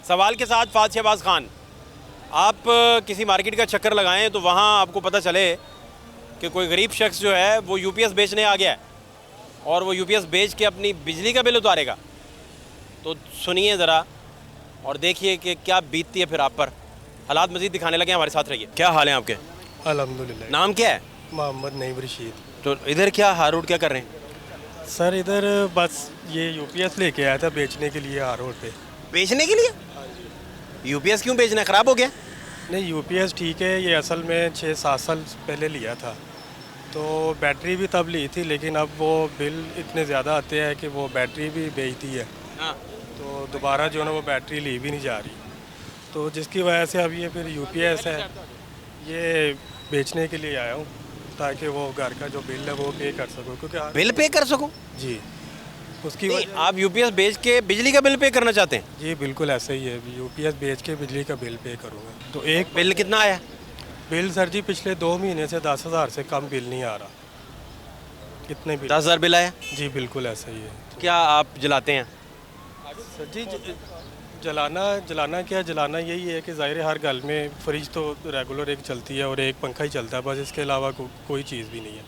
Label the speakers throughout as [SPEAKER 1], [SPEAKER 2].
[SPEAKER 1] सवाल के साथ फात शहबाज खान, आप किसी मार्केट का चक्कर लगाएं तो वहाँ आपको पता चले कि कोई गरीब शख्स जो है वो यूपीएस बेचने आ गया है और वो यूपीएस बेच के अपनी बिजली का बिल उतारेगा, तो सुनिए ज़रा और देखिए कि क्या बीतती है फिर आप पर। हालात मज़ीद दिखाने लगे, हमारे साथ रहिए। क्या हाल है आपके?
[SPEAKER 2] अल्हम्दुलिल्लाह।
[SPEAKER 1] नाम क्या है?
[SPEAKER 2] मोहम्मद नईम रशीद।
[SPEAKER 1] तो इधर क्या हार रोड क्या कर रहे हैं?
[SPEAKER 2] सर इधर बस ये यूपीएस लेके आया था बेचने के लिए हार रोड पे।
[SPEAKER 1] बेचने के लिए? यूपीएस क्यों बेचना है, ख़राब हो गया?
[SPEAKER 2] नहीं, यूपीएस ठीक है, ये असल में 6-7 साल पहले लिया था, तो बैटरी भी तब ली थी, लेकिन अब वो बिल इतने ज़्यादा आते हैं कि वो बैटरी भी बेचती है,
[SPEAKER 1] हाँ।
[SPEAKER 2] तो दोबारा जो है ना वो बैटरी ली भी नहीं जा रही, तो जिसकी वजह से अब ये फिर यूपीएस है, ये बेचने के लिए आया हूँ ताकि वो घर का जो बिल है वो पे कर सकूँ, क्योंकि
[SPEAKER 1] बिल पे कर सको?
[SPEAKER 2] जी उसकी
[SPEAKER 1] नहीं,
[SPEAKER 2] वजह।
[SPEAKER 1] आप यूपीएस बेच के बिजली का बिल पे करना चाहते हैं?
[SPEAKER 2] जी बिल्कुल ऐसा ही है, यूपीएस बेच के बिजली का बिल पे करूँगा। तो एक
[SPEAKER 1] बिल कितना आया?
[SPEAKER 2] बिल सर जी पिछले 2 महीने से 10,000 से कम बिल नहीं आ रहा। कितने बिल?
[SPEAKER 1] 10,000 बिल आया?
[SPEAKER 2] जी बिल्कुल ऐसा ही है।
[SPEAKER 1] क्या आप जलाते हैं?
[SPEAKER 2] सर जी जलाना क्या, जलाना यही है कि ज़ाहिर है हर घर में फ्रिज तो रेगुलर एक चलती है और एक पंखा ही चलता है, बस इसके अलावा कोई चीज़ भी नहीं है।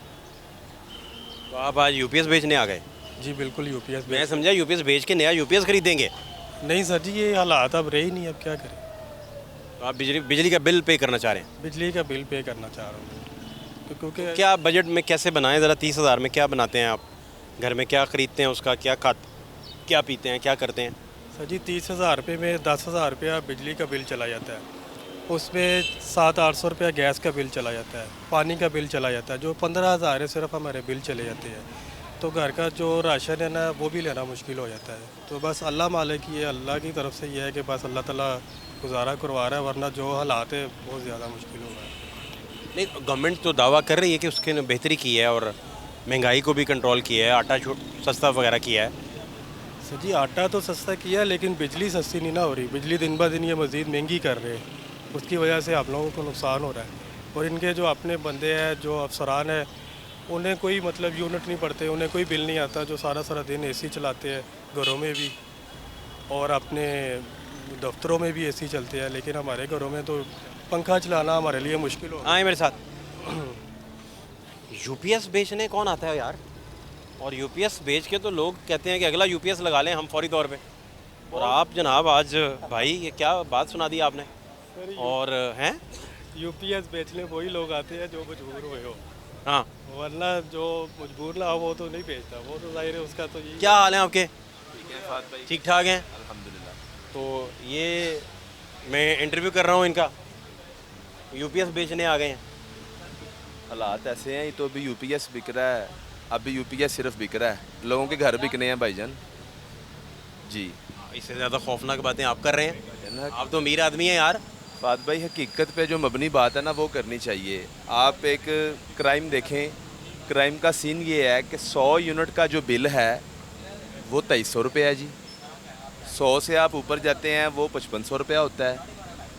[SPEAKER 1] तो आप आज यूपीएस बेचने आ गए?
[SPEAKER 2] जी बिल्कुल यूपीएस
[SPEAKER 1] मैं समझा यूपीएस बेच के नया यूपीएस खरीदेंगे।
[SPEAKER 2] नहीं सर जी, ये हालात अब रहे ही नहीं, अब क्या करें।
[SPEAKER 1] तो आप बिजली का बिल पे करना चाह रहे हैं?
[SPEAKER 2] बिजली का बिल पे करना चाह रहा हूँ तो क्योंकि
[SPEAKER 1] क्या बजट में कैसे बनाएं ज़रा? 30,000 में क्या बनाते हैं आप? घर में क्या ख़रीदते हैं, उसका क्या पीते हैं, क्या करते हैं?
[SPEAKER 2] सर जी 30,000 रुपये में 10,000 रुपया बिजली का बिल चला जाता है, उसमें 700-800 रुपया गैस का बिल चला जाता है, पानी का बिल चला जाता है, जो 15,000 है सिर्फ हमारे बिल चले जाते हैं, तो घर का जो राशन है ना वो भी लेना मुश्किल हो जाता है। तो बस अल्लाह मालिक, ये अल्लाह की तरफ से ये है कि बस अल्लाह ताला गुजारा करवा रहा है, वरना जो हालात है बहुत ज़्यादा मुश्किल हो रहा है।
[SPEAKER 1] नहीं, गवर्नमेंट तो दावा कर रही है कि उसके बेहतरी की है और महंगाई को भी कंट्रोल किया है, आटा सस्ता वगैरह किया है।
[SPEAKER 2] सर जी आटा तो सस्ता किया, लेकिन बिजली सस्ती नहीं ना हो रही, बिजली दिन ब दिन ये मज़ीद महंगी कर रहे हैं, उसकी वजह से आप लोगों को नुकसान हो रहा है। और इनके जो अपने बंदे हैं, जो अफसरान हैं, उन्हें कोई मतलब यूनिट नहीं पड़ते, उन्हें कोई बिल नहीं आता, जो सारा सारा दिन एसी चलाते हैं घरों में भी और अपने दफ्तरों में भी एसी चलते हैं, लेकिन हमारे घरों में तो पंखा चलाना हमारे लिए मुश्किल हो।
[SPEAKER 1] आए मेरे साथ। यूपीएस बेचने कौन आता है यार? और यूपीएस बेच के तो लोग कहते हैं कि अगला यूपीएस लगा लें हम फौरी तौर पे, और आप जनाब आज भाई ये क्या बात सुना दी आपने? और हैं
[SPEAKER 2] यूपीएस बेचने वही लोग आते हैं जो मजबूर हुए हो,
[SPEAKER 1] हाँ,
[SPEAKER 2] वरना जो मजबूर ना हो वो तो नहीं बेचता, वो तो जाहिर है उसका तो ये।
[SPEAKER 1] क्या हाल है आपके? ठीक ठाक हैं?
[SPEAKER 3] अल्हम्दुलिल्लाह।
[SPEAKER 1] तो ये मैं इंटरव्यू कर रहा हूँ इनका, यूपीएस बेचने आ गए हैं।
[SPEAKER 3] हालात ऐसे हैं, तो अभी यूपीएस बिक रहा है, अभी यूपीएस सिर्फ बिक रहा है, लोगों के घर बिकने हैं भाईजान जी।
[SPEAKER 1] इससे ज़्यादा खौफनाक बातें आप कर रहे हैं, आप तो अमीर आदमी हैं यार।
[SPEAKER 3] फात भाई हकीकत पे जो मबनी बात है ना वो करनी चाहिए। आप एक क्राइम देखें, क्राइम का सीन ये है कि 100 यूनिट का जो बिल है वो 2300 रुपये है जी, 100 से आप ऊपर जाते हैं वो 5500 रुपया होता है,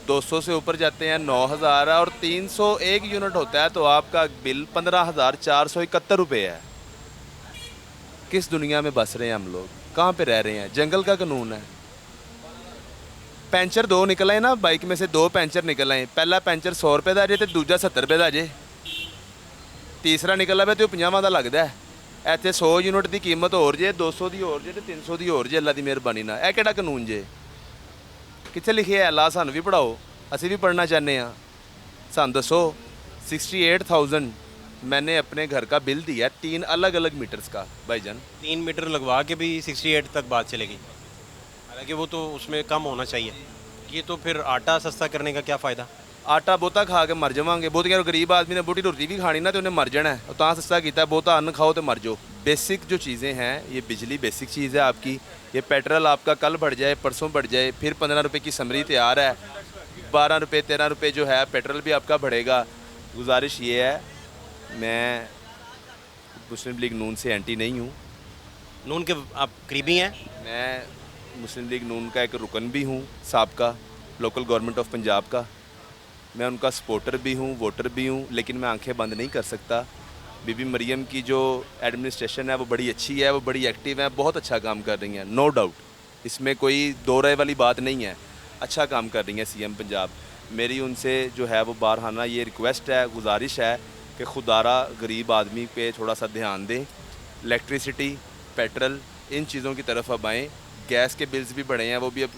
[SPEAKER 3] 200 से ऊपर जाते हैं 9,000 है, और 301 यूनिट होता है तो आपका बिल 15,471 रुपये है। किस दुनिया में बस रहे हैं हम लोग, कहाँ पे रह रहे हैं? जंगल का कानून है। ਪੈਂਚਰ 2 निकल आए ना बाइक में से, 2 ਪੈਂਚਰ निकल आए, पहला ਪੈਂਚਰ 100 रुपये का जे तो दूजा 70 रुपये का जे, तीसरा निकल आए तो 50 का लगता है। ਇੱਥੇ 100 यूनिट की कीमत होर जे, 200 की होर जे तो 300 की होर जे, अल्लाह की मेहरबानी ना। यह ਕਿਹੜਾ कानून जे? कितने लिखे है? अल्लाह सानू भी पढ़ाओ, असी भी पढ़ना चाहते हैं। सानू दसो। 68,000 मैंने अपने घर का बिल दिया 3 अलग अलग मीटर्स का भाईजान।
[SPEAKER 1] 3 मीटर लगवा के भी 68 तक बात चलेगी, हालांकि वो तो उसमें कम होना चाहिए। ये तो फिर आटा सस्ता करने का क्या फ़ायदा?
[SPEAKER 3] आटा बहुता खा के मर जावांगे, बहुतियां गरीब आदमी ने बोटी रोटी भी खानी ना तो उन्हें मर जाना है, तो सस्ता किया बहुता अन्न खाओ तो मर जाओ। बेसिक जो चीज़ें हैं, ये बिजली बेसिक चीज़ है आपकी। ये पेट्रोल आपका कल बढ़ जाए, परसों बढ़ जाए, फिर 15 रुपये की समरी तैयार है, 12 रुपये 13 रुपये जो है पेट्रोल भी आपका बढ़ेगा। गुजारिश ये है, मैं मुस्लिम लीग नून से एंटी नहीं हूँ।
[SPEAKER 1] नून के आप करीबी हैं?
[SPEAKER 3] मैं मुस्लिम लीग नून का एक रुकन भी हूँ, साबका लोकल गवर्नमेंट ऑफ पंजाब का। मैं उनका सपोर्टर भी हूँ, वोटर भी हूँ, लेकिन मैं आंखें बंद नहीं कर सकता। बीबी मरियम की जो एडमिनिस्ट्रेशन है वो बड़ी अच्छी है, वो बड़ी एक्टिव है, बहुत अच्छा काम कर रही हैं, नो डाउट, इसमें कोई दो राय वाली बात नहीं है, अच्छा काम कर रही हैं सीएम पंजाब। मेरी उनसे जो है वो बारहाना ये रिक्वेस्ट है, गुजारिश है कि खुदारा गरीब आदमी पे थोड़ा सा ध्यान दें। इलेक्ट्रिसिटी, पेट्रोल, इन चीज़ों की तरफ अब आएँ। गैस के बिल्स भी बढ़े हैं, वो भी अब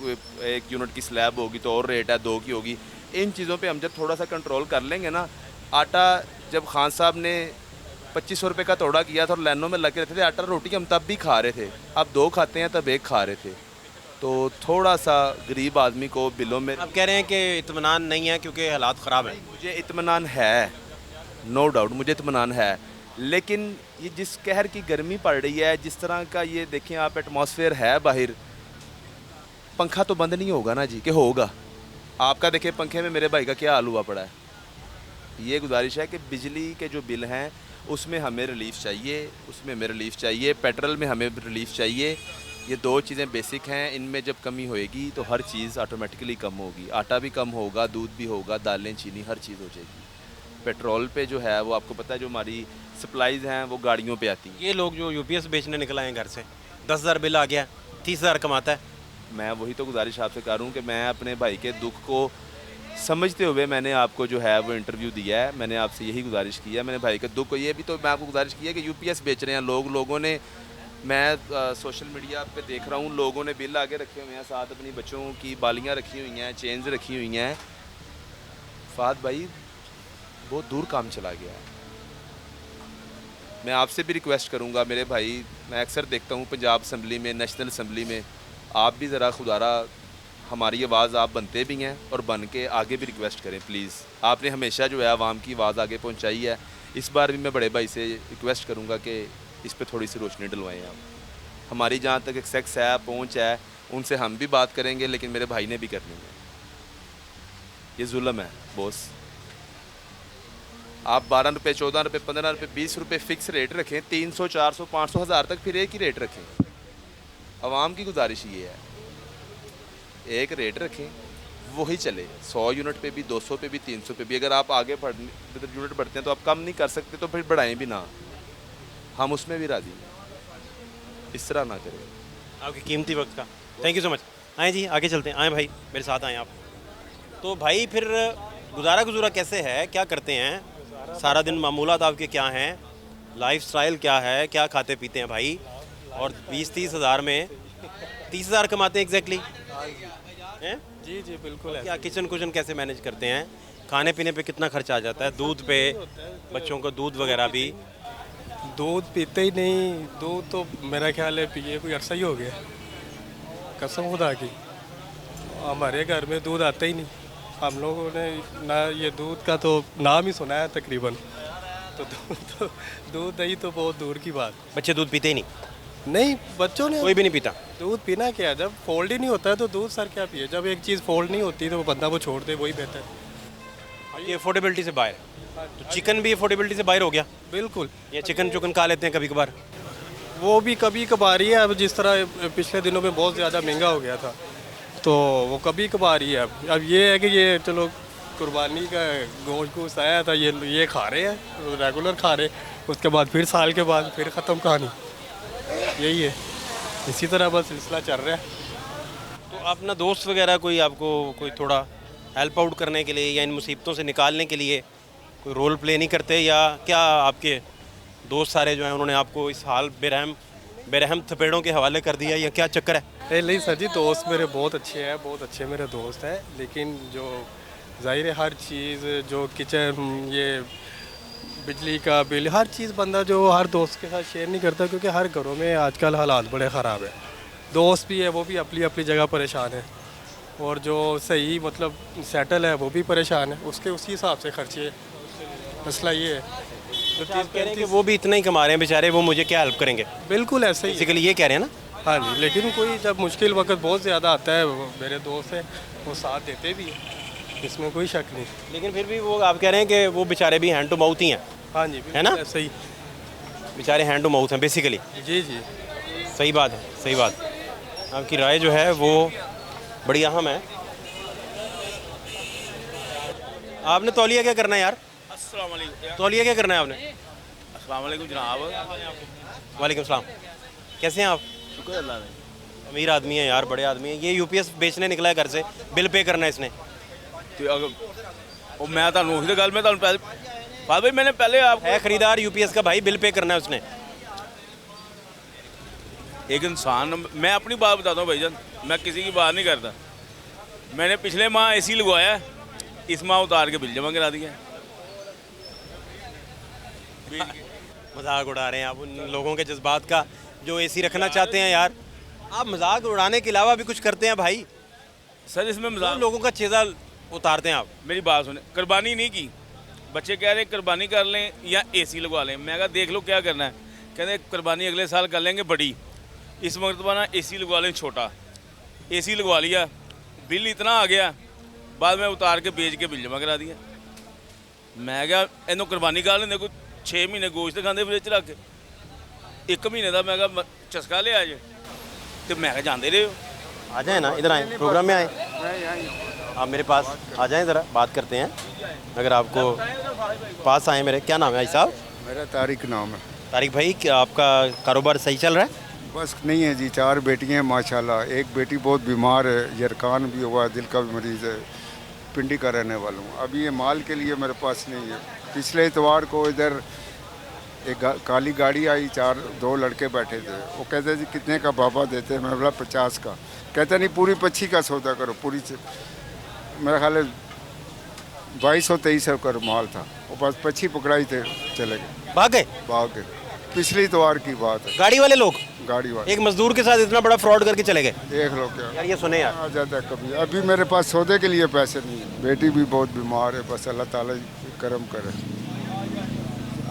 [SPEAKER 3] 1 यूनिट की स्लैब होगी तो और रेट है 2 की होगी। इन चीज़ों पे हम जब थोड़ा सा कंट्रोल कर लेंगे ना, आटा जब खान साहब ने 2500 रुपये का तोड़ा किया था और लाइनों में लगे रहते थे, आटा रोटी हम तब भी खा रहे थे, अब 2 खाते हैं तब 1 खा रहे थे। तो थोड़ा सा गरीब आदमी को बिलों में,
[SPEAKER 1] आप कह रहे हैं कि इत्मीनान नहीं है क्योंकि हालात ख़राब हैं।
[SPEAKER 3] मुझे इत्मीनान है, नो डाउट मुझे इत्मीनान है, लेकिन ये जिस कहर की गर्मी पड़ रही है, जिस तरह का ये देखें आप एटमॉस्फेयर है बाहर, पंखा तो बंद नहीं होगा ना जी, कि होगा? आपका देखें पंखे में मेरे भाई का क्या हाल हुआ पड़ा है। ये गुजारिश है कि बिजली के जो बिल हैं उसमें हमें रिलीफ चाहिए, उसमें हमें रिलीफ चाहिए, पेट्रोल में हमें रिलीफ चाहिए। ये 2 चीज़ें बेसिक हैं, इनमें जब कमी होएगी तो हर चीज़ ऑटोमेटिकली कम होगी, आटा भी कम होगा, दूध भी होगा, दालें, चीनी, हर चीज़ हो जाएगी। पेट्रोल पे जो है वो आपको पता है जो हमारी सप्लाईज़ हैं वो गाड़ियों पे आती हैं।
[SPEAKER 1] ये लोग जो यूपीएस बेचने निकल आए हैं घर से, 10,000 बिल आ गया, 30,000 कमाता है।
[SPEAKER 3] मैं वही तो गुजारिश आपसे करूँ कि मैं अपने भाई के दुख को समझते हुए मैंने आपको जो है वो इंटरव्यू दिया है। मैंने आपसे यही गुजारिश की है, मैंने भाई के दुख को, ये भी तो मैं आपको गुजारिश की है कि यूपीएस बेच रहे हैं लोगों ने, मैं सोशल मीडिया पे देख रहा हूँ, लोगों ने बिल आगे रखे हुए हैं, साथ अपनी बच्चों की बालियाँ रखी हुई हैं, चेन्स रखी हुई हैं। फाद भाई बहुत दूर काम चला गया है। मैं आपसे भी रिक्वेस्ट करूँगा मेरे भाई, मैं अक्सर देखता हूँ पंजाब असम्बली में, नेशनल असम्बली में, आप भी ज़रा खुदारा हमारी आवाज़ आप बनते भी हैं और बन के आगे भी रिक्वेस्ट करें प्लीज़। आपने हमेशा जो है आवाम की आवाज़ आगे पहुंचाई है, इस बार भी मैं बड़े भाई से रिक्वेस्ट करूंगा कि इस पे थोड़ी सी रोशनी डलवाएं आप। हमारी जहाँ तक एक्सेस है, पहुँच है, उनसे हम भी बात करेंगे, लेकिन मेरे भाई ने भी करनी है। ये जुल्म है बॉस, आप 12 रुपये, 14 रुपये, 15 रुपये, 20 रुपये फ़िक्स रेट रखें, 300, 400, 500, 1000 तक फिर एक ही रेट रखें। आवाम की गुजारिश ये है, एक रेट रखें, वही चले, 100 यूनिट पे भी, 200 पे भी, 300 पे भी। अगर आप आगे यूनिट बढ़ते हैं तो आप कम नहीं कर सकते तो फिर बढ़ाएं भी ना, हम उसमें भी राजी हैं, इस तरह ना करें।
[SPEAKER 1] आपकी कीमती वक्त का थैंक यू सो मच। आएँ जी, आगे चलते हैं, आएँ भाई मेरे साथ आएँ आप। तो भाई फिर गुजारा कैसे है, क्या करते हैं सारा दिन, मामूलात आपके क्या हैं, लाइफस्टाइल क्या है, क्या खाते पीते हैं भाई? और 20-30 हज़ार में 30,000 कमाते हैं एग्जैक्टली हैं?
[SPEAKER 2] जी जी बिल्कुल है।
[SPEAKER 1] क्या किचन कैसे मैनेज करते हैं? खाने पीने पे कितना खर्चा आ जाता है? दूध पे, बच्चों को दूध वगैरह भी?
[SPEAKER 2] दूध पीते ही नहीं, दूध तो मेरा ख्याल है पिए कोई अरसा ही हो गया, कसम खुदा की। हमारे घर में दूध आता ही नहीं, हम लोगों ने ना ये दूध का तो नाम ही सुना है तकरीबन, तो दूध दही तो बहुत दूर की बात।
[SPEAKER 1] बच्चे दूध पीते ही नहीं?
[SPEAKER 2] नहीं, बच्चों ने
[SPEAKER 1] कोई भी नहीं पीता?
[SPEAKER 2] दूध पीना क्या, जब फोल्ड ही नहीं होता है तो दूध सर क्या पिए? जब एक चीज़ फोल्ड नहीं होती तो बंदा वो छोड़ दे, वही बेहतर है।
[SPEAKER 1] ये अफोर्डेबिलिटी से बाहर, तो चिकन भी अफोर्डेबिलिटी से बाहर हो गया।
[SPEAKER 2] बिल्कुल,
[SPEAKER 1] ये चिकन खा लेते हैं कभी कभार,
[SPEAKER 2] वो भी कभी कभार ही है। अब जिस तरह पिछले दिनों में बहुत ज़्यादा महंगा हो गया था तो वो कभी कभार ही है। अब ये है कि ये चलो कुर्बानी का गोश्त आया था, ये खा रहे हैं, रेगुलर खा रहे, उसके बाद फिर साल के बाद फिर ख़त्म कहानी, यही है। इसी तरह बस सिलसिला चल रहा है।
[SPEAKER 1] तो अपना दोस्त वगैरह कोई आपको कोई थोड़ा हेल्प आउट करने के लिए या इन मुसीबतों से निकालने के लिए कोई रोल प्ले नहीं करते, या क्या आपके दोस्त सारे जो हैं उन्होंने आपको इस हाल बेरहम थपेड़ों के हवाले कर दिया, या क्या चक्कर है?
[SPEAKER 2] नहीं सर जी, दोस्त मेरे बहुत अच्छे हैं, बहुत अच्छे मेरे दोस्त हैं, लेकिन जो ज़ाहिर है हर चीज़, जो किचन, ये बिजली का बिल, हर चीज़ बंदा जो हर दोस्त के साथ शेयर नहीं करता, क्योंकि हर घरों में आजकल हालात बड़े ख़राब हैं। दोस्त भी है वो भी अपनी अपनी जगह परेशान है, और जो सही मतलब सेटल है वो भी परेशान है, उसके उसी हिसाब से खर्चे। मसला ये है तो
[SPEAKER 1] आप कह रहे हैं कि वो भी इतना ही कमा रहे हैं बेचारे, वो मुझे क्या हेल्प करेंगे?
[SPEAKER 2] बिल्कुल ऐसे ही,
[SPEAKER 1] बेसिकली ये कह रहे हैं ना?
[SPEAKER 2] हाँ जी। लेकिन कोई जब मुश्किल वक्त बहुत ज़्यादा आता है, मेरे दोस्त हैं वो साथ देते भी हैं, इसमें कोई शक नहीं।
[SPEAKER 1] लेकिन फिर भी वो आप कह रहे हैं कि वो बेचारे भी हैंड टू माउथ ही हैं?
[SPEAKER 2] हाँ जी,
[SPEAKER 1] है ना?
[SPEAKER 2] ऐसे ही
[SPEAKER 1] बेचारे हैंड टू माउथ हैं बेसिकली।
[SPEAKER 2] जी जी,
[SPEAKER 1] सही बात है, सही बात। आपकी राय जो है वो बड़ी अहम है। आपने तौलिया क्या करना है यार? तौलिया क्या करना है आपने?
[SPEAKER 4] अस्सलाम वालेकुम जनाब।
[SPEAKER 1] वालेकुम सलाम। कैसे हैं आप?
[SPEAKER 4] शुक्र अल्लाह का।
[SPEAKER 1] अमीर आदमी है यार, बड़े आदमी है। ये यूपीएस बेचने निकला है घर से, बिल पे करना है इसने।
[SPEAKER 4] ਤੇ ਅਗਰ ਉਹ ਮੈਂ ਤੁਹਾਨੂੰ ਉਹੀ ਤਾਂ ਗੱਲ ਮੈਂ ਤੁਹਾਨੂੰ ਪਹਿਲੇ ਫਾਦ ਭਾਈ मैंने पहले आप
[SPEAKER 1] है खरीदार यूपीएस का भाई, बिल पे करना है उसने।
[SPEAKER 4] एक इंसान, मैं अपनी बात बताता हूँ भाईजान, मैं किसी की बात नहीं करता। मैंने पिछले माह एसी लगवाया, इस माह उतार के बिल जमा करा दिया।
[SPEAKER 1] मजाक उड़ा रहे हैं आप उन लोगों के जज्बात का जो एसी रखना चाहते हैं यार। आप मजाक उड़ाने के अलावा भी कुछ करते हैं भाई।
[SPEAKER 4] सर इसमें
[SPEAKER 1] उन
[SPEAKER 4] मजाक,
[SPEAKER 1] लोगों का चेजा उतारते हैं आप।
[SPEAKER 4] मेरी बात सुने, कुर्बानी नहीं की। बच्चे कह रहे कुर्बानी कर लें या एसी लगवा लें। मैं कहा देख लो क्या करना है। कहते कुर्बानी अगले साल कर लेंगे बड़ी, इस मरतबा ना एसी लगवा लें छोटा। एसी लगवा लिया, बिल इतना आ गया, बाद में उतार के बेच के बिल जमा करा दिया। मैं क्या इन्हों कुर्बानी कर लेंगे, कोई 6 महीने गोश्त खाते फ्रिज च रख के, 1 महीने का मैं क्या चस्का लिया जे। तो मैं क्या जानते रहे हो।
[SPEAKER 1] आ जाए ना, इधर आए, प्रोग्राम में आए, आप मेरे पास आ जाएं, ज़रा बात करते हैं। अगर आपको पास आए मेरे, क्या नाम है भाई साहब?
[SPEAKER 5] मेरा तारिक नाम है।
[SPEAKER 1] तारिक भाई, क्या आपका कारोबार सही चल रहा है?
[SPEAKER 5] बस नहीं है जी, 4 बेटियां हैं माशाल्लाह। एक बेटी बहुत बीमार है, यरकान भी हुआ है, दिल का भी मरीज़ है, पिंडी का रहने वाला हूँ। अभी ये माल के लिए मेरे पास नहीं है। पिछले इतवार को इधर एक काली गाड़ी आई, 2 लड़के बैठे थे। वो कहते जी कितने का बाबा देते हैं? मैं बोला 50 का। कहते नहीं पूरी 25 का सौदा करो, पूरी से। मेरा ख्याल है 2200-2300 का माल था, वो बस 25 पकड़ाई थे, चले गए,
[SPEAKER 1] भाग गए
[SPEAKER 5] भाग गए। पिछले इतवार की बात है।
[SPEAKER 1] गाड़ी वाले लोग
[SPEAKER 5] गाड़ी वाले
[SPEAKER 1] एक मजदूर के साथ इतना बड़ा फ्रॉड करके चले गए।
[SPEAKER 5] देख लो क्या
[SPEAKER 1] यार ये सुने यार।
[SPEAKER 5] आ जाता है कभी। अभी मेरे पास सौदे के लिए पैसे नहीं है, बेटी भी बहुत बीमार है, बस अल्लाह ताला करम करे।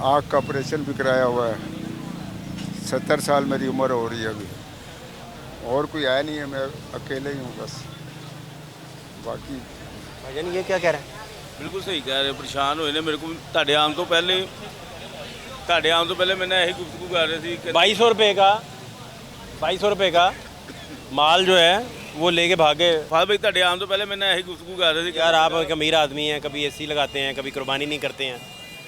[SPEAKER 5] आँख का ऑपरेशन भी कराया हुआ है, 70 साल मेरी उम्र हो रही है अभी, और कोई आया नहीं है, मैं अकेले ही हूँ बस। बाकी
[SPEAKER 1] भाईजान ये क्या कह रहे हैं?
[SPEAKER 4] बिल्कुल सही कह रहे, परेशान होए ने। मेरे को ਤੁਹਾਡੇ ਆਉਣ ਤੋਂ ਪਹਿਲੇ मैंने यही गुफ्तगू कर रहे थे कि
[SPEAKER 1] 2200 रुपये का माल जो है वो लेके भागे।
[SPEAKER 4] फाद भाई ਤੁਹਾਡੇ ਆਉਣ ਤੋਂ ਪਹਿਲੇ मैंने यही गुफ्तगू कर रहे थे कि
[SPEAKER 1] यार आप एक अमीर आदमी हैं, कभी एसी लगाते हैं, कभी कुर्बानी नहीं करते हैं,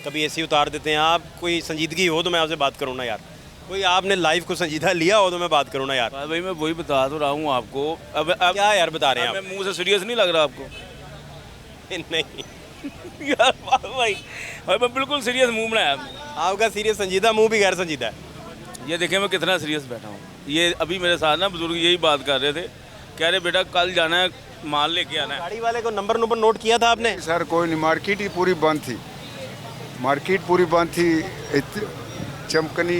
[SPEAKER 1] कभी एसी उतार देते हैं। आप कोई संजीदगी हो तो मैं आपसे बात करूँ ना यार, कोई आपने लाइफ को संजीदा लिया हो तो मैं बात करूँ ना यार।
[SPEAKER 4] फाद भाई मैं वही बता तो रहा हूँ आपको। अब
[SPEAKER 1] क्या यार बता रहे हैं
[SPEAKER 4] मैं मुंह से सीरियस नहीं लग रहा आपको?
[SPEAKER 1] आप? नहीं,
[SPEAKER 4] यार फाद भाई मैं बिल्कुल सीरियस मुंह बनाया।
[SPEAKER 1] आपका सीरियस संजीदा, मुंह भी गैर संजीदा है।
[SPEAKER 4] ये देखें मैं कितना सीरियस बैठा हूँ। ये अभी मेरे साथ ना बुजुर्ग यही बात कर रहे थे, कह रहे बेटा कल जाना है, माल लेके आना है।
[SPEAKER 1] गाड़ी वाले को नंबर नोट किया था आपने?
[SPEAKER 5] सर कोई नहीं, मार्केट ही पूरी बंद थी, मार्केट पूरी बंद थी। चमकनी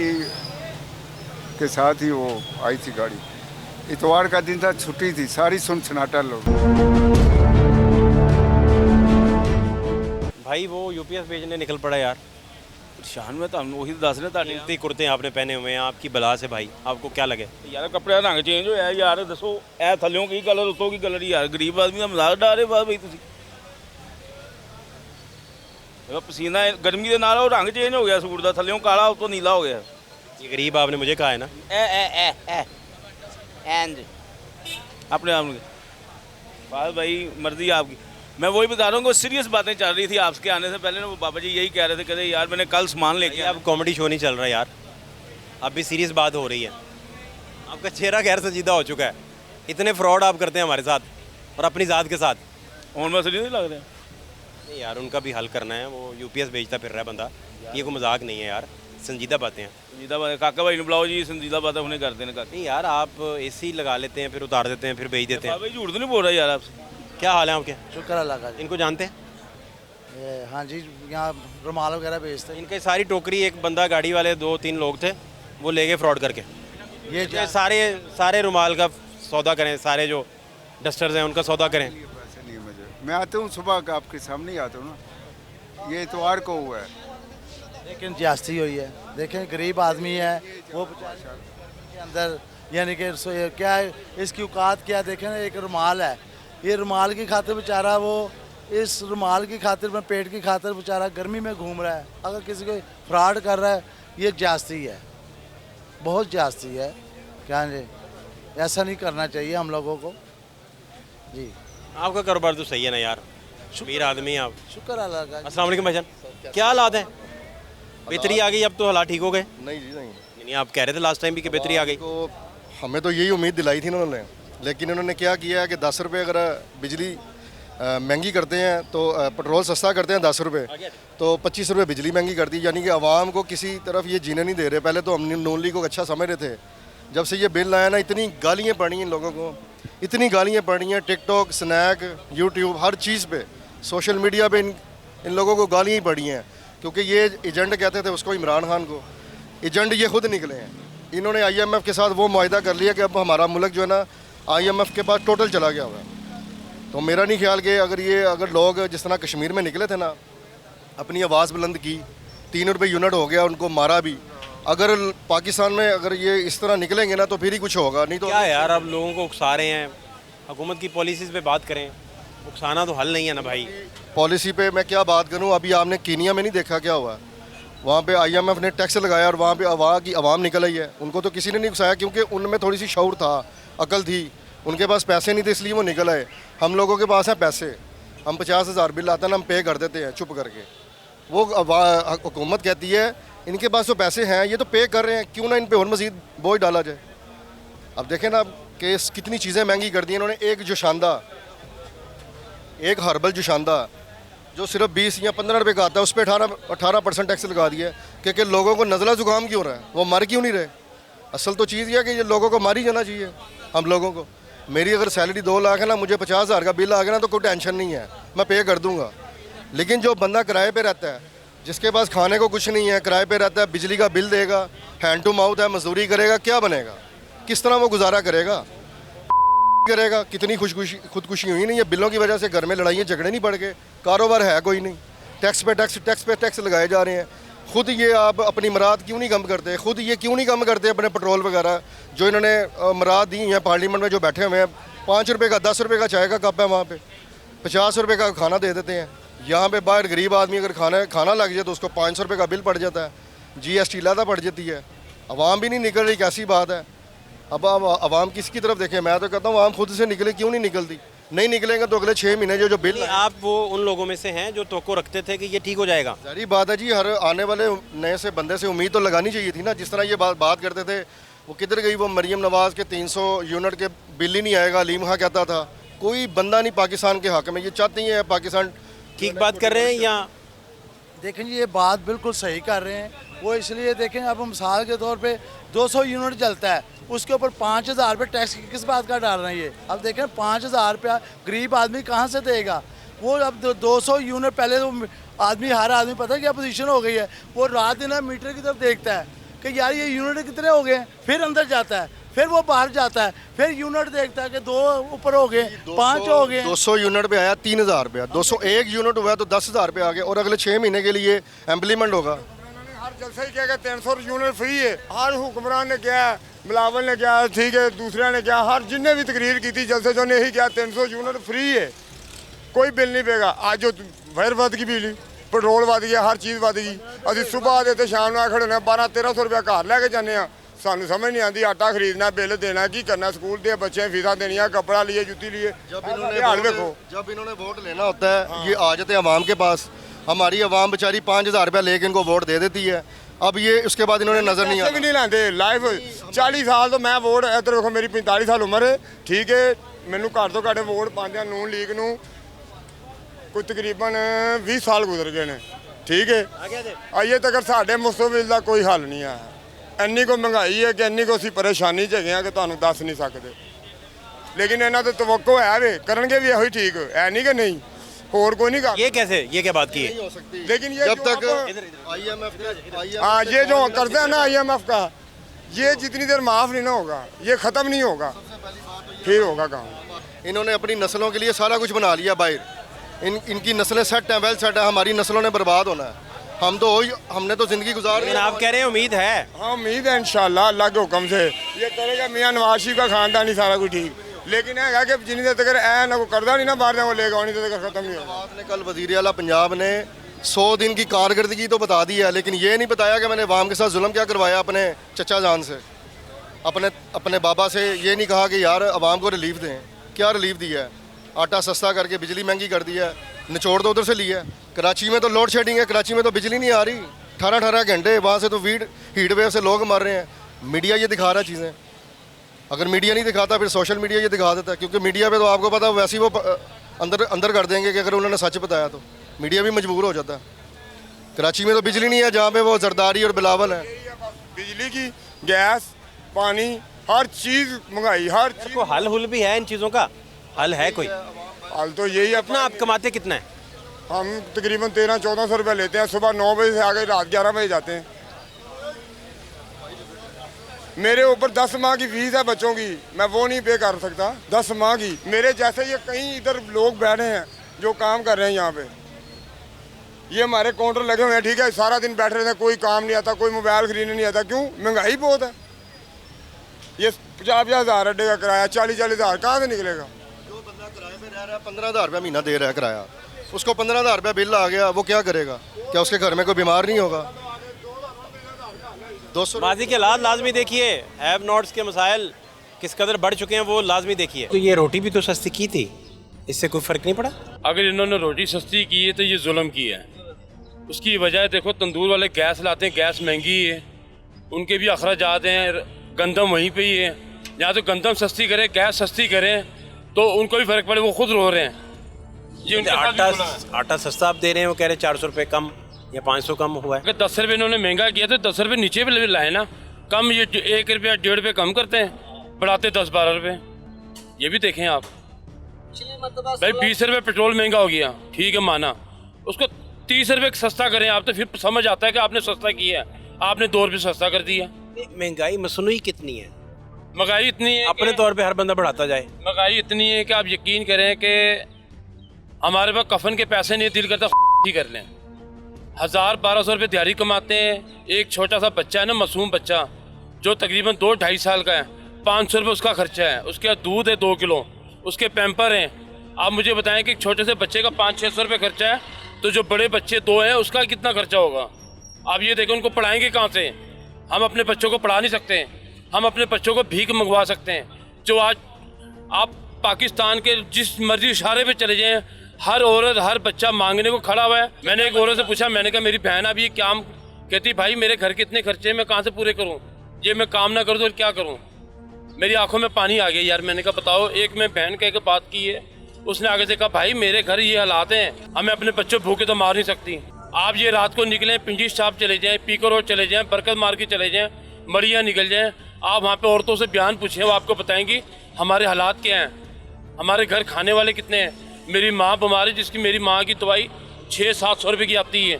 [SPEAKER 5] के साथ ही वो आई थी गाड़ी। इतवार का दिन था, छुट्टी थी, सारी सुनसनाटा लोग।
[SPEAKER 1] भाई वो यूपीएस भेजने निकल पड़ा यार।
[SPEAKER 4] परेशान में ਤੁਹਾਨੂੰ ਉਹੀ ਦੱਸ ਰਿਹਾ ਤੁਹਾਡੇ
[SPEAKER 1] इतने कुर्ते आपने पहने हुए हैं, आपकी बला से भाई आपको क्या लगे?
[SPEAKER 4] ਯਾਰ ਕੱਪੜਿਆਂ ਦਾ ਰੰਗ ਚੇਂਜ ਹੋਇਆ ਯਾਰ। ਦੱਸੋ ਇਹ ਥੱਲਿਓਂ ਕੀ ਕਲਰ ਉੱਤੋਂ ਕੀ ਕਲਰ ਯਾਰ? ਗਰੀਬ ਆਦਮੀ ਦਾ ਮਜ਼ਾਕ ਉਡਾ ਰਹੇ ਬਾਤ ਬਈ ਤੁਸੀਂ। ਇਹ ਪਸੀਨਾ ਗਰਮੀ ਦੇ ਨਾਲ ਉਹ ਰੰਗ ਚੇਂਜ ਹੋ ਗਿਆ ਸੂਟ ਦਾ, ਥੱਲਿਓਂ ਕਾਲਾ ਉੱਤੋਂ ਨੀਲਾ ਹੋ ਗਿਆ।
[SPEAKER 1] ये गरीब आपने मुझे कहा है ना।
[SPEAKER 4] एंड अपने आप में बात भाई मर्जी आपकी। मैं वही बता रहा हूँ कि सीरियस बातें चल रही थी आपके आने से पहले ना। वो बाबा जी यही कह रहे थे, कहते यार मैंने कल सामान लेके
[SPEAKER 1] अब कॉमेडी शो नहीं चल रहा यार, अब भी सीरियस बात हो रही है। आपका चेहरा गैर संजीदा हो चुका है, इतने फ्रॉड आप करते हैं हमारे साथ और अपनी ज़ात के साथ।
[SPEAKER 4] और मैं सीरियस नहीं लग रहा।
[SPEAKER 1] नहीं यार, उनका भी हल करना है। वो यूपीएस भेजता फिर रहा है बंदा, ये कोई मजाक नहीं है यार, संजीदा बातें हैं।
[SPEAKER 4] संजीदा बात काका भाई ने बुलाओ जी, संजीदा बातें उन्हें करते हैं काका।
[SPEAKER 1] नहीं यार, आप एसी लगा लेते हैं, फिर उतार देते हैं, फिर भेज देते हैं।
[SPEAKER 4] भाई झूठ तो नहीं बोल रहा यार आपसे?
[SPEAKER 1] क्या हाल है आपके?
[SPEAKER 6] शुक्र अल्लाह का जी।
[SPEAKER 1] इनको जानते हैं?
[SPEAKER 6] हाँ जी, यहाँ रुमाल वगैरह बेचते हैं।
[SPEAKER 1] इनके सारी टोकरी, एक बंदा गाड़ी वाले 2-3 लोग थे, वो ले गए फ्रॉड करके।
[SPEAKER 6] ये
[SPEAKER 1] ये सारे रुमाल का सौदा करें, सारे जो डस्टर्स हैं उनका सौदा करें।
[SPEAKER 5] पैसे नहीं है मुझे, मैं आता हूँ सुबह का आपके सामने ही आता हूँ ना। ये इतवार को हुआ है।
[SPEAKER 6] लेकिन ज्यादती हुई है। देखें गरीब आदमी है वो बेचारे के अंदर, यानी कि क्या है इसकी औकात क्या? देखें ना, एक रुमाल है, ये रुमाल की खातिर बेचारा वो इस रुमाल की खातिर में पेट की खातिर बेचारा गर्मी में घूम रहा है। अगर किसी को फ्रॉड कर रहा है, ये ज्यादती है, बहुत ज्यादती है। क्या जी, ऐसा नहीं करना चाहिए हम लोगों को जी।
[SPEAKER 1] आपका कारोबार तो सही है ना यार, अमीर आदमी हैं आप।
[SPEAKER 6] शुक्र अल्लाह का।
[SPEAKER 1] अस्सलाम वालेकुम भाईजान, क्या हालात हैं? बेहतरी आ गई, अब तो हालात ठीक हो गए?
[SPEAKER 7] नहीं जी नहीं।
[SPEAKER 1] नहीं, आप कह रहे थे लास्ट टाइम भी कि बेहतरी आ गई।
[SPEAKER 7] तो हमें तो यही उम्मीद दिलाई थी उन्होंने, लेकिन उन्होंने क्या किया है कि 10 रुपये अगर बिजली महंगी करते हैं तो पेट्रोल सस्ता करते हैं 10 रुपये, तो 25 रुपये बिजली महंगी कर दी। यानी कि आवाम को किसी तरफ ये जीने नहीं दे रहे। पहले तो हम नून लीग को अच्छा समझ रहे थे, जब से ये बिल आया ना इतनी गालियाँ पड़ी हैं लोगों को, इतनी गालियाँ पड़ी हैं टिकटॉक, स्नैक, यूट्यूब, हर चीज़ पे, सोशल मीडिया पे इन लोगों को गालियाँ ही पड़ी हैं। क्योंकि ये एजेंट कहते थे उसको, इमरान खान को, एजेंट ये खुद निकले हैं। इन्होंने IMF के साथ वो मुआहदा कर लिया कि अब हमारा मुल्क जो है ना IMF के पास टोटल चला गया हुआ है। तो मेरा नहीं ख्याल कि अगर लोग जिस तरह कश्मीर में निकले थे ना, अपनी आवाज़ बुलंद की, 3 रुपये यूनिट हो गया, उनको मारा भी, अगर पाकिस्तान में अगर ये इस तरह निकलेंगे ना तो फिर ही कुछ होगा, नहीं तो
[SPEAKER 1] क्या यार, अब लोगों को उकसा रहे हैं, हुकूमत की पॉलिसीज़ पे बात करें, उकसाना तो हल नहीं है ना भाई।
[SPEAKER 7] पॉलिसी पे मैं क्या बात करूं। अभी आपने कीनिया में नहीं देखा क्या हुआ, वहाँ पे IMF ने टैक्स लगाया और वहाँ पे वहाँ की आवाम निकल आई है। उनको तो किसी ने नहीं उकसाया, क्योंकि उनमें थोड़ी सी शऊर था, अकल थी, उनके पास पैसे नहीं थे इसलिए वो निकल आए। हम लोगों के पास है पैसे, हम 50,000 बिल आता है ना, हम पे कर देते हैं चुप करके। वो हुकूमत कहती है इनके पास तो पैसे हैं, ये तो पे कर रहे हैं, क्यों ना इन पे और मज़ीद बोझ डाला जाए। अब देखें ना कि कितनी चीज़ें महंगी कर दी इन्होंने। एक जोशांदा, एक हर्बल जोशांदा जो सिर्फ 20 या 15 रुपये का आता है, उस पर 18% टैक्स लगा दिया है। क्योंकि लोगों को नज़ला ज़ुकाम क्यों रहा है, वो मर क्यों नहीं रहे। असल तो चीज़ ये है कि ये लोगों को मार ही जाना चाहिए। हम लोगों को, मेरी अगर सैलरी 2 लाख है ना, मुझे 50,000 का बिल आ गया ना तो कोई टेंशन नहीं है, मैं पे कर दूँगा। लेकिन जो बंदा किराए पे रहता है, जिसके पास खाने को कुछ नहीं है, किराए पे रहता है, बिजली का बिल देगा, हैंड टू माउथ है, मजदूरी करेगा, क्या बनेगा, किस तरह वो गुजारा करेगा करेगा। कितनी खुदकुशी हुई नहीं है, बिलों की वजह से घर में लड़ाइयाँ झगड़े नहीं बढ़ गए, कारोबार है कोई नहीं, टैक्स पे टैक्स लगाए जा रहे हैं। खुद ये आप अपनी मराद क्यों नहीं कम करते, खुद ये क्यों नहीं कम करते अपने पेट्रोल वगैरह जो इन्होंने मराद दी हैं। पार्लियामेंट में जो बैठे हुए हैं, 5 रुपये का 10 रुपये का चाय का कप है, वहाँ पे 50 रुपये का खाना दे देते हैं। यहाँ पे बाहर गरीब आदमी अगर खाना लग जाए तो उसको 500 रुपये का बिल पड़ जाता है, GST लादा पड़ जाती है। अवाम भी नहीं निकल रही, कैसी बात है। अब अवाम किसकी तरफ देखें, मैं तो कहता हूँ आवाम खुद से निकले, क्यों नहीं निकलती। नहीं निकलेंगे तो अगले 6 महीने जो बिल।
[SPEAKER 1] आप वो उन लोगों में से हैं जो तवक्को रखते थे कि ये ठीक हो जाएगा?
[SPEAKER 7] सारी बात है जी, हर आने वाले नए से बंदे से उम्मीद तो लगानी चाहिए थी ना। जिस तरह ये बात करते थे, वो किधर गई वो मरियम नवाज़ के 300 यूनिट के बिल ही नहीं आएगा, अलीम खां कहता था। कोई बंदा नहीं पाकिस्तान के हक में, ये चाहते हैं पाकिस्तान
[SPEAKER 1] ठीक बात कर रहे हैं या?
[SPEAKER 6] देखें जी, ये बात बिल्कुल सही कर रहे हैं वो। इसलिए देखें, अब मिसाल के तौर पे 200 यूनिट चलता है, उसके ऊपर 5,000 रुपये टैक्स किस बात का डाल रहे हैं ये। अब देखें 5,000 रुपया गरीब आदमी कहाँ से देगा वो। अब 200 यूनिट, पहले तो आदमी, हर आदमी पता है क्या पोजीशन हो गई है, वो रात दिन मीटर की तरफ देखता है कि यार ये यूनिट कितने हो गए, फिर अंदर जाता है, फिर वो बाहर जाता है, फिर यूनिट देखता है कि 2 ऊपर हो गए, 5 हो गए।
[SPEAKER 7] 200 यूनिट पे आया 3,000 रुपया, 201 यूनिट हुआ तो 10,000 रुपये आ गए, और अगले 6 महीने के लिए इम्प्लीमेंट होगा।
[SPEAKER 8] हर जलसे ही क्या 300 यूनिट फ्री है। हर हुक्मरान ने क्या, बिलावल ने क्या, ठीक है, दूसरे ने क्या, हर जिनने भी तकरीर की थी जलसे जो ने यही क्या 300 यूनिट फ्री है, कोई बिल नहीं पेगा। आज जो फिर वध गई बिजली, पेट्रोल वध गया, हर चीज़ वध गई। अभी सुबह आते तो शाम ਨੂੰ खड़े होने 1200-1300 रुपया घर लैके जाने, सानू समझ नहीं आती। आटा खरीदना, बिल देना, की करना, स्कूल के बच्चे फीसा देनिया, कपड़ा लिए, जुत्ती लिए।
[SPEAKER 7] जब इन्होंने वोट लेना होता है, ये आ जाते हैं अवाम के पास। हमारी अवाम बेचारी 5,000 रुपया लेके इनको वोट दे देती है। अब ये उसके बाद इन्होंने नज़र नहीं
[SPEAKER 8] भी नहीं लाते। लाइफ 40 साल तो मैं वोट, इधर देखो मेरी 45 साल उम्र है, ठीक है, मैनू घट तो घट वोट पाँच नून लीग नू कोई तकरीबन 20 साल गुजर गए ने, ठीक है। अजे तक साढ़े मुस्तबिल का कोई हल नहीं है। इन्नी को महंगाई है कि इन्नी को असीं परेशानी च हैगे कि तुहानू दस नहीं सकते। लेकिन इन्हों तो तवक्को है वे करनगे भी यही ठीक है नहीं कि नहीं, होर कोई नहीं कर।
[SPEAKER 1] ये कैसे, ये क्या बात की है?
[SPEAKER 8] लेकिन ये
[SPEAKER 7] जब तक
[SPEAKER 8] हाँ, ये जो करते हैं ना IMF का, ये जितनी देर माफ़ नहीं ना होगा, ये ख़त्म नहीं होगा, फिर होगा काम।
[SPEAKER 7] इन्होंने अपनी नस्लों के लिए सारा कुछ बना लिया बाहर। इनकी नस्लें सेट हैं, वेल सेट है, हमारी नस्लों ने बर्बाद होना है। हमने तो ज़िंदगी गुजार ली।
[SPEAKER 1] आप कह रहे हैं उम्मीद है?
[SPEAKER 8] हाँ, उम्मीद है इंशाल्लाह अल्लाह के हुक्म से ये करेगा मियाँ नवाज शरीफ का खानदान ही सारा कुछ ठीक। लेकिन है कि जिन्नी देर तक ऐ ना को करदा नहीं ना बाहर वो लेगा, उन्हीं देर तक खत्म नहीं होगा।
[SPEAKER 7] ने कल वज़ीर आला पंजाब ने 100 दिन की कारकर्दगी तो बता दी है, लेकिन ये नहीं बताया कि मैंने अवाम के साथ जुल्म क्या करवाया अपने चचा जान से, अपने बाबा से। ये नहीं कहा कि यार अवाम को रिलीफ दें। क्या रिलीफ दिया है? आटा सस्ता करके बिजली महंगी कर दी है, निचोड़ तो उधर से लिया है। कराची में तो लोड शेडिंग है, कराची में तो बिजली नहीं आ रही, 18-18 घंटे वहाँ से तो हीट वेव से लोग मर रहे हैं। मीडिया ये दिखा रहा है चीज़ें। अगर मीडिया नहीं दिखाता फिर सोशल मीडिया ये दिखा देता है, क्योंकि मीडिया पे तो आपको पता है वैसे ही वो अंदर कर देंगे कि अगर उन्होंने सच बताया तो मीडिया भी मजबूर हो जाता है। कराची में तो बिजली नहीं है, जहाँ पे वो जरदारी और बिलावल है।
[SPEAKER 8] बिजली की, गैस, पानी, हर चीज़ महंगाई, हर चीज़।
[SPEAKER 1] को हल हुल भी है इन चीज़ों का? हल है कोई?
[SPEAKER 8] हाल तो यही
[SPEAKER 1] अपना आप कमाते कितना है?
[SPEAKER 8] हम तकरीबन 1300-1400 रुपये लेते हैं। सुबह 9 बजे से आगे रात 11 बजे जाते हैं। मेरे ऊपर 10 माह की फीस है बच्चों की, मैं वो नहीं पे कर सकता। 10 माह की। मेरे जैसे ये कई इधर लोग बैठे हैं जो काम कर रहे हैं यहाँ पे। ये हमारे काउंटर लगे हुए हैं, ठीक है, सारा दिन बैठे रहते हैं, कोई काम नहीं आता, कोई मोबाइल खरीदने नहीं आता। क्यों? महंगाई बहुत है। ये 50-50 हज़ार अड्डे का किराया, 40-40 हज़ार कहाँ से निकलेगा?
[SPEAKER 7] जो बंदा किराए पे रह रहा है 15,000 रुपया महीना दे रहा है किराया, उसको 15,000 रुपया बिल आ गया, वो क्या करेगा? क्या उसके घर में कोई बीमार नहीं होगा? 200
[SPEAKER 1] माजी के हालात लाजमी देखिए, हैव नॉट्स के मसाइल किस कदर बढ़ चुके हैं वो लाजमी देखिए। तो ये रोटी भी तो सस्ती की थी, इससे कोई फ़र्क नहीं पड़ा?
[SPEAKER 9] अगर इन्होंने रोटी सस्ती की है तो ये जुल्म किया है। उसकी वजह देखो, तंदूर वाले गैस लाते हैं, गैस महंगी है, उनके भी अखराजात हैं, गंदम वहीं पे ही है। यहाँ तो गंदम सस्ती करें, गैस सस्ती करें तो उनको भी फ़र्क पड़े, वो खुद रो रहे हैं। ये
[SPEAKER 1] आटा सस्ता आप दे रहे हैं, वो कह रहे 400 रुपये कम या 500 कम हुआ है।
[SPEAKER 9] अगर 10 रुपये इन्होंने महंगा किया तो 10 रुपये नीचे भी लाए ना। कम ये 1 रुपया 1.5 रुपये कम करते हैं, बढ़ाते 10-12 रुपये। ये भी देखें आप भाई, 20 रुपये पेट्रोल महंगा हो गया, ठीक है माना, उसको 30 रुपये सस्ता करें आप, तो फिर समझ आता है कि आपने सस्ता किया है, आपने 2 रुपये सस्ता कर दिया।
[SPEAKER 1] महंगाई मसनूई कितनी है?
[SPEAKER 9] महंगाई इतनी है
[SPEAKER 1] अपने तौर पे हर बंदा बढ़ाता जाए।
[SPEAKER 9] महंगाई इतनी है कि आप यकीन करें कि हमारे पास कफन के पैसे नहीं, दिल करता ही कर लें। 1000-1200 रुपये दिहाड़ी कमाते हैं। एक छोटा सा बच्चा है ना, मासूम बच्चा जो तकरीबन 2-2.5 साल का है, 500 रुपये उसका खर्चा है, उसके दूध है 2 किलो, उसके पैम्पर हैं। आप मुझे बताएं कि छोटे से बच्चे का 500-600 रुपये खर्चा है, तो जो बड़े बच्चे 2 हैं उसका कितना खर्चा होगा? आप ये देखें, उनको पढ़ाएंगे कहाँ से? हम अपने बच्चों को पढ़ा नहीं सकते। हम अपने बच्चों को भीख मंगवा सकते हैं। जो आज आप पाकिस्तान के जिस मर्जी इशारे पे चले जाएं, हर औरत हर बच्चा मांगने को खड़ा हुआ है। मैंने एक औरत से पूछा, मैंने कहा मेरी बहन अभी ये क्या, कहती भाई मेरे घर के इतने खर्चे मैं कहाँ से पूरे करूँ, ये मैं काम ना करूँ तो क्या करूँ? मेरी आंखों में पानी आ गया यार। मैंने कहा बताओ, एक मैं बहन कह के बात की है, उसने आगे से कहा भाई मेरे घर ये हालात हैं, हमें अपने बच्चों भूखे तो मार नहीं सकती। आप ये रात को निकलें, पिंजी स्टाफ चले जाएँ, पीको रोड चले जाएँ, बरकत मार्केट चले जाएँ, मड़िया निकल जाएँ, आप वहाँ पे औरतों से बयान पूछें, वो आपको बताएंगी हमारे हालात क्या हैं, हमारे घर खाने वाले कितने हैं। मेरी माँ बीमार है, जिसकी मेरी माँ की दवाई 600-700 रुपये की आती है।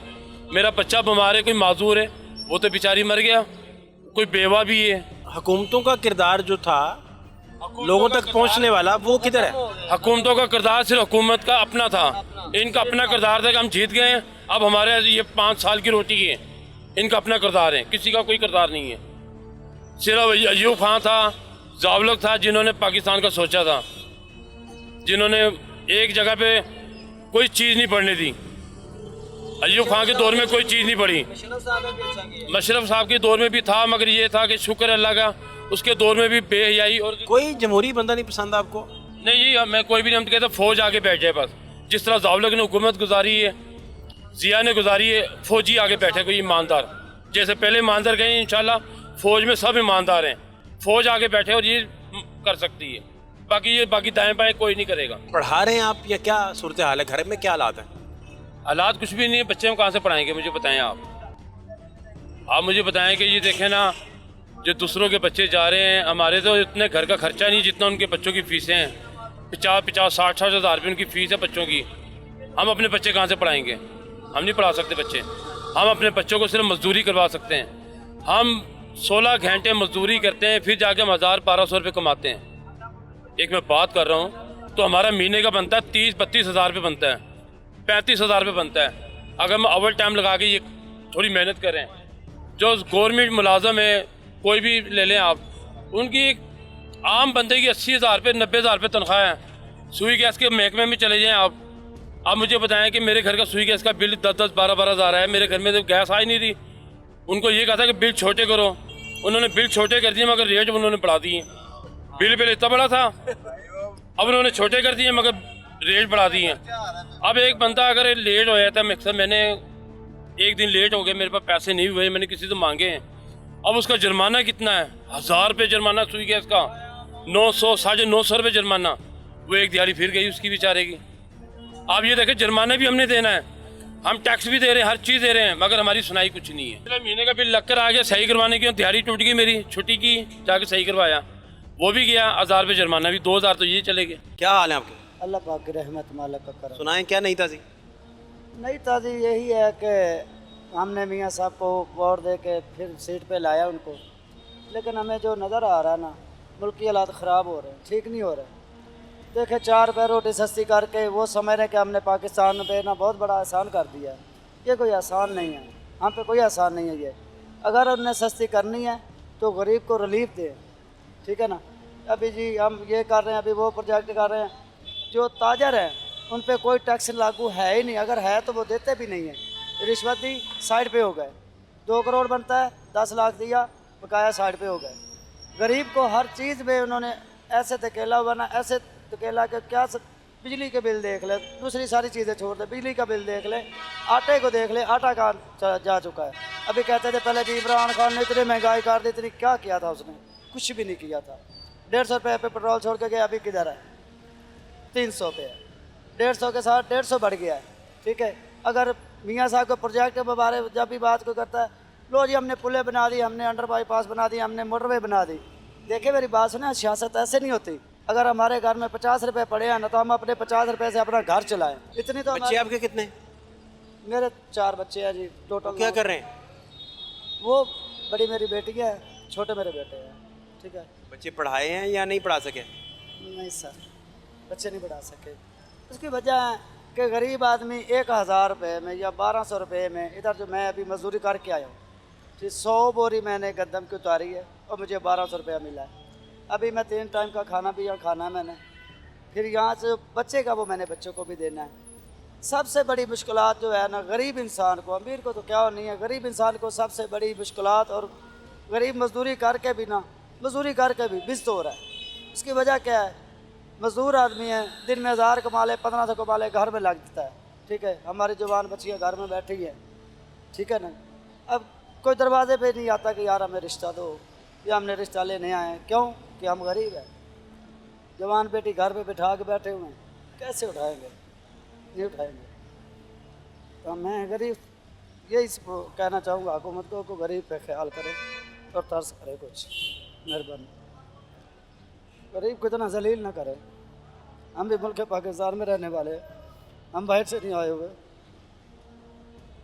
[SPEAKER 9] मेरा बच्चा बीमार है, कोई माजूर है, वो तो बेचारी मर गया, कोई बेवा भी है।
[SPEAKER 1] हुकूमतों का किरदार जो था लोगों तक पहुंचने वाला, वो किधर है?
[SPEAKER 9] हुकूमतों का किरदार सिर्फ हुकूमत का अपना था। इनका अपना किरदार था कि हम जीत गए हैं, अब हमारे ये 5 साल की रोटी है, इनका अपना किरदार है, किसी का कोई किरदार नहीं है। सिर्फ अयूब खान था, ज़ावलक था, जिन्होंने पाकिस्तान का सोचा था, जिन्होंने एक जगह पे कोई चीज़ नहीं पड़ने दी। अयूब खान के दौर में कोई चीज़ नहीं पड़ी। मशरफ साहब के दौर में भी था, मगर ये था कि शुक्र अल्लाह का, उसके दौर में भी बेहयाई। और
[SPEAKER 1] कोई जमहूरी बंदा नहीं पसंद आपको?
[SPEAKER 9] नहीं, मैं कोई भी नहीं, हम कहते फौज आगे बैठ जाए बस। जिस तरह ज़ावलक ने हुकूमत गुजारी है, जिया ने गुजारी है, फौजी आगे बैठे कोई ईमानदार, जैसे पहले ईमानदार गए, इंशाल्लाह फौज में सब ईमानदार हैं, फौज आगे बैठे और ये कर सकती है। बाकी दाएं बाएं कोई नहीं करेगा।
[SPEAKER 1] पढ़ा रहे हैं आप या क्या सूरत हाल है? घर में क्या हालात है?
[SPEAKER 9] हालात कुछ भी नहीं है, बच्चे हम कहाँ से पढ़ाएंगे? मुझे बताएं आप मुझे बताएं कि ये देखें ना, जो दूसरों के बच्चे जा रहे हैं, हमारे तो इतने घर का खर्चा नहीं जितना उनके बच्चों की फ़ीसें हैं। 50-60 हज़ार रुपये उनकी फ़ीस है बच्चों की। हम अपने बच्चे कहाँ से पढ़ाएंगे? हम नहीं पढ़ा सकते बच्चे। हम अपने बच्चों को सिर्फ मजदूरी करवा सकते हैं। हम 16 घंटे मजदूरी करते हैं, फिर जाके हम 1000-1200 रुपये कमाते हैं। एक मैं बात कर रहा हूँ तो हमारा महीने का बनता है 30-32 हज़ार रुपये बनता है, 35 हज़ार रुपये बनता है। अगर हम ओवर टाइम लगा के ये थोड़ी मेहनत करें, जो गवर्नमेंट मुलाजम है कोई भी ले लें आप, उनकी आम बंदे की 80 हज़ार रुपये 90 हज़ार रुपये तनख्वाह है। सुई गैस के महकमे में चले जाएँ आप मुझे बताएं कि मेरे घर का सुई गैस का बिल 10-10, 12-12 हज़ार है। मेरे घर में तो गैस आ ही नहीं रही। उनको ये कहा था कि बिल छोटे करो, उन्होंने बिल छोटे कर दिए मगर रेट उन्होंने बढ़ा दिए। बिल इतना बड़ा था, अब उन्होंने छोटे कर दिए मगर रेट बढ़ा दिए। अब एक बंदा अगर लेट हो जाता है, मैंने एक दिन लेट हो गए, मेरे पास पैसे नहीं हुए, मैंने किसी से मांगे हैं। अब उसका जुर्माना कितना है? 1000 रुपये जुर्माना सुई गैस का, 900 950 रुपये जुर्माना। वो एक दिहाड़ी फिर गई उसकी बेचारे की। आप ये देखें, जुर्माना भी हमने देना है, हम टैक्स भी दे रहे हैं, हर चीज़ दे रहे हैं, मगर हमारी सुनाई कुछ नहीं है। पिछले महीने का बिल लग कर आ गया, सही करवाने की दिहाड़ी टूट गई मेरी, छुट्टी की, जाके सही करवाया, वो भी गया, 1000 रुपये जुर्माना भी, 2000 तो ये चले गए।
[SPEAKER 1] क्या हाल है आपके?
[SPEAKER 10] अल्लाह पाक की रहमत मालिक का करम।
[SPEAKER 1] सुनाएं, क्या नहीं था जी?
[SPEAKER 10] नहीं था जी, यही है कि हमने मियाँ साहब को वोट दे के फिर सीट पे लाया उनको, लेकिन हमें जो नज़र आ रहा है ना, मुल्क की हालात ख़राब हो रहे हैं, ठीक नहीं हो रहे। देखे 4 रुपये रोटी सस्ती करके वो समझ रहे कि हमने पाकिस्तान पे ना बहुत बड़ा एहसान कर दिया है। ये कोई आसान नहीं है, हम पे कोई आसान नहीं है ये। अगर उन्हें सस्ती करनी है तो गरीब को रिलीफ दें, ठीक है ना। अभी जी हम ये कर रहे हैं, अभी वो प्रोजेक्ट कर रहे हैं, जो ताजर हैं उन पे कोई टैक्स लागू है ही नहीं, अगर है तो वो देते भी नहीं है। रिश्वत दी साइड पे हो गए, 2 करोड़ बनता है 10 लाख दिया, बकाया साइड पे हो गए। गरीब को हर चीज़ में उन्होंने ऐसे धकेला हुआ ना, ऐसे धकेला कि क्या बिजली के बिल देख ले, दूसरी सारी चीज़ें छोड़ दे, बिजली का बिल देख ले, आटे को देख ले, आटा कहाँ जा चुका है। अभी कहते थे पहले कि इमरान खान ने इतनी महंगाई कर दी, इतनी क्या किया था उसने? कुछ भी नहीं किया था। 150 रुपये पे पेट्रोल छोड़ के गया, अभी किधर है? 300 पे है, 150 के साथ 150 बढ़ गया है, ठीक है। अगर मियाँ साहब के प्रोजेक्ट के बारे में जब भी बात को करता है, लो जी हमने पुलें बना दी, हमने अंडर बाईपास बना दी, हमने मोटरवे बना दी। देखिए मेरी बात सुने, सियासत ऐसे नहीं होती। अगर हमारे घर में 50 रुपये पड़े हैं ना, तो हम अपने 50 रुपये से अपना घर चलाएं। इतनी तो
[SPEAKER 1] बच्चे आपके कितने?
[SPEAKER 10] मेरे 4 बच्चे हैं जी टोटल।
[SPEAKER 1] क्या कर रहे हैं
[SPEAKER 10] वो? बड़ी मेरी बेटी है, छोटे मेरे बेटे हैं, ठीक है।
[SPEAKER 1] बच्चे? पढ़ाए हैं या नहीं पढ़ा सके?
[SPEAKER 10] नहीं सर, बच्चे नहीं पढ़ा सके। उसकी वजह है कि गरीब आदमी 1000 रुपये में या 1200 रुपये में, इधर जो मैं अभी मजदूरी करके आया हूँ, 100 बोरी मैंने गंदम की उतारी है और मुझे 1200 रुपया मिला है। अभी मैं 3 टाइम का खाना भी यहाँ खाना है मैंने, फिर यहाँ से बच्चे का वो मैंने बच्चों को भी देना है। सबसे बड़ी मुश्किलात जो है ना, गरीब इंसान को, अमीर को तो क्या नहीं है, गरीब इंसान को सबसे बड़ी मुश्किलात, और गरीब मजदूरी करके भी ना, मजदूरी करके भी बिस्त हो रहा है। उसकी वजह क्या है? मजदूर आदमी है, दिन में 1000 कमा ले, 1500 कमा ले, घर में लग देता है, ठीक है। हमारी जवान बच्चियाँ घर में बैठी है, ठीक है ना। अब कोई दरवाजे पे नहीं आता कि यार हमें रिश्ता दो या हमने रिश्ता लेने आए हैं, क्यों? कि हम गरीब हैं। जवान बेटी घर पे बिठा के बैठे हुए हैं, कैसे उठाएंगे? नहीं उठाएंगे। तो मैं गरीब यही कहना चाहूँगा हुकूमत को गरीब पे ख्याल करे और तरस करे, कुछ मेहरबानी, गरीब को इतना जलील ना करे। हम भी मुल्क पाकिस्तान में रहने वाले हैं, हम बाहर से नहीं आए हुए।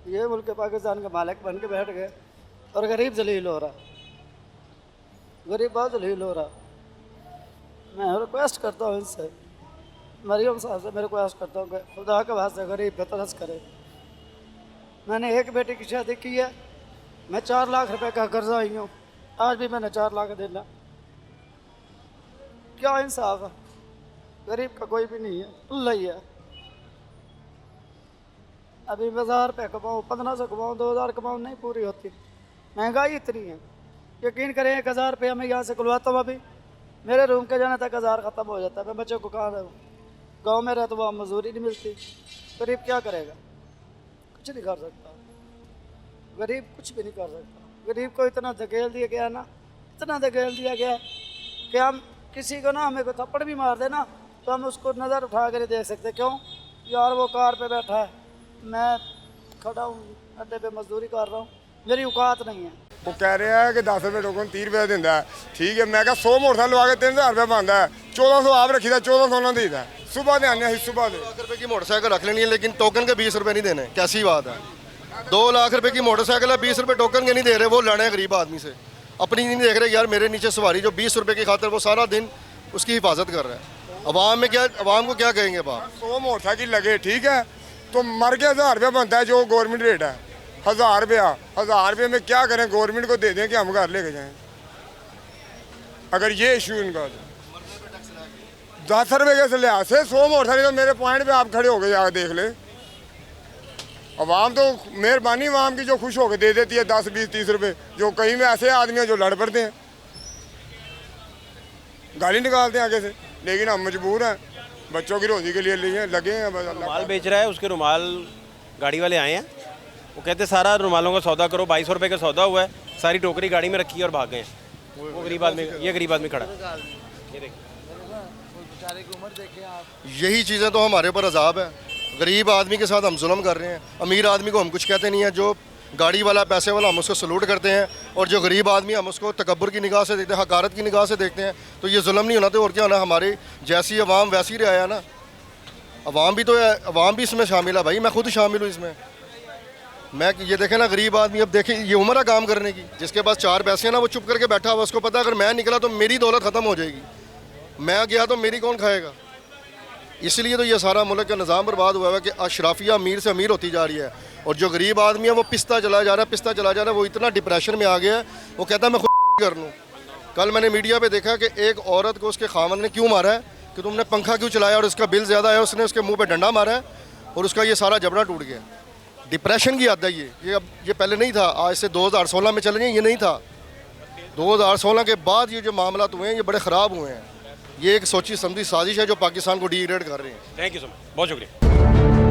[SPEAKER 10] ये मुल्क पाकिस्तान के मालिक बन के बैठ गए और गरीब जलील हो रहा, गरीब बहुत जलील हो रहा। मैं रिक्वेस्ट करता हूँ इनसे, मरियम साहब से मैं रिक्वेस्ट करता हूँ कि खुदा के वास्ते गरीब पे तरस करे। मैंने एक बेटी की शादी की है, मैं 4 लाख रुपए का कर्जा आई हूँ, आज भी मैंने 4 लाख देना। क्या इंसाफ है? गरीब का कोई भी नहीं है, अल्लाह ही है। अभी मैं 1000 रुपये कमाऊँ, 1500 कमाऊँ, 2000 कमाऊँ, नहीं पूरी होती, महंगाई इतनी है। यकीन करें 1000 रुपये मैं यहाँ से खुलवाता हूँ, अभी मेरे रूम के जाने तक 1000 ख़त्म हो जाता है। मैं बच्चों को कहाँ रहूँ? गांव में रहे तो वहाँ मजदूरी नहीं मिलती। गरीब क्या करेगा? कुछ नहीं कर सकता, गरीब कुछ भी नहीं कर सकता। गरीब को इतना धकेल दिया गया ना, इतना धकेल दिया गया कि हम किसी को ना, हमें को थप्पड़ भी मार दे ना, तो हम उसको नज़र उठा कर नहीं देख सकते। क्यों? यार वो कार पे बैठा है, मैं खड़ा हूँ अड्डे पे मजदूरी कर रहा हूँ, मेरी औकात नहीं है।
[SPEAKER 8] वो कह रहा है कि 10 रुपये टोकन 30 रुपये देता है, ठीक है। मैं क्या 100 मोटरसाइकिल लगा के 3000 रुपये बनता है, 1400 आप रखी था, 1400 ना देता है। सुबह दे आने, सुबह दे
[SPEAKER 7] 2 लाख रुपए की मोटरसाइकिल रख लेनी है, लेकिन टोकन के 20 रुपये नहीं देने, कैसी बात है? 2 लाख रुपए की मोटरसाइकिल है, 20 रुपये टोकन के नहीं दे रहे। वो लड़े हैं गरीब आदमी से, अपनी नहीं देख रहे। यार मेरे नीचे सवारी जो 20 रुपये की खातिर वो सारा दिन उसकी हिफाजत कर रहा है। अवाम में क्या, अवाम को क्या कहेंगे बाप?
[SPEAKER 8] 100 मोटरसाइकिल लगे, ठीक है, तो मर के 1000 रुपये बनता है जो गवर्नमेंट रेट है। 1000 रुपया, 1000 रुपये में क्या करें? गवर्नमेंट को दे दें कि हम घर लेके जाएं, अगर ये इशू इनका। 10 रुपये के लिहाज से 100 मोटरसाइकिल, तो मेरे पॉइंट पे आप खड़े हो गए, आगे देख ले। अवाम तो मेहरबानी अवाम की जो खुश होकर दे देती है 10, 20, 30 रुपये। जो कहीं में ऐसे आदमी हैं जो लड़ पड़ते हैं, गाली निकालते हैं आगे से, लेकिन हम मजबूर हैं, बच्चों की रोजी के लिए लिए लगे हैं। बस
[SPEAKER 1] रुमाल बेच रहा है, उसके रुमाल गाड़ी वाले आए हैं, वो कहते सारा रुमालों का सौदा करो, 2200 रुपये का सौदा हुआ है, सारी टोकरी गाड़ी में रखी है और भाग गए हैं। वो गरीब आदमी, ये गरीब आदमी खड़ा है। ये देखिए
[SPEAKER 6] बेचारे की उम्र देखें आप।
[SPEAKER 7] यही चीज़ें तो हमारे ऊपर अजाब है। गरीब आदमी के साथ हम जुल्म कर रहे हैं, अमीर आदमी को हम कुछ कहते नहीं हैं। जो गाड़ी वाला, पैसे वाला, हम उसको सलूट करते हैं, और जो गरीब आदमी हम उसको तकब्बुर की निगाह से देखते हैं, हकारत की निगाह से देखते हैं। तो ये जुल्म नहीं होना तो और क्या होना? हमारी जैसी अवाम वैसी रियाया ना। अवाम भी तो है, अवाम भी इसमें शामिल है भाई, मैं खुद शामिल हूँ इसमें। मैं ये देखें ना, गरीब आदमी, अब देखें ये उम्र है काम करने की, जिसके पास 4 पैसे हैं ना वो चुप करके बैठा हुआ, उसको पता है अगर मैं निकला तो मेरी दौलत ख़त्म हो जाएगी, मैं गया तो मेरी कौन खाएगा। इसलिए तो ये सारा मुल्क का निज़ाम बर्बाद हुआ है कि अशराफिया अमीर से अमीर होती जा रही है, और जो गरीब आदमी है वो पिसता चला जा रहा है, पिसता चला जा रहा है। वो इतना डिप्रेशन में आ गया है, वो कहता है मैं खुद कर लूँ। कल मैंने मीडिया पे देखा कि एक औरत को उसके खामन ने क्यों मारा है कि तुमने पंखा क्यों चलाया, और उसका बिल ज़्यादा है, उसने उसके मुंह पे डंडा मारा है और उसका ये सारा जबड़ा टूट गया। डिप्रेशन की आदत है ये। अब ये पहले नहीं था, आज से 2016 में चले जाए, ये नहीं था। 2016 के बाद ये जो मामला हुए हैं ये बड़े ख़राब हुए हैं। ये एक सोची समझी साजिश है जो पाकिस्तान को डिग्रेड कर रहे हैं।
[SPEAKER 1] थैंक यू सो मच, बहुत शुक्रिया।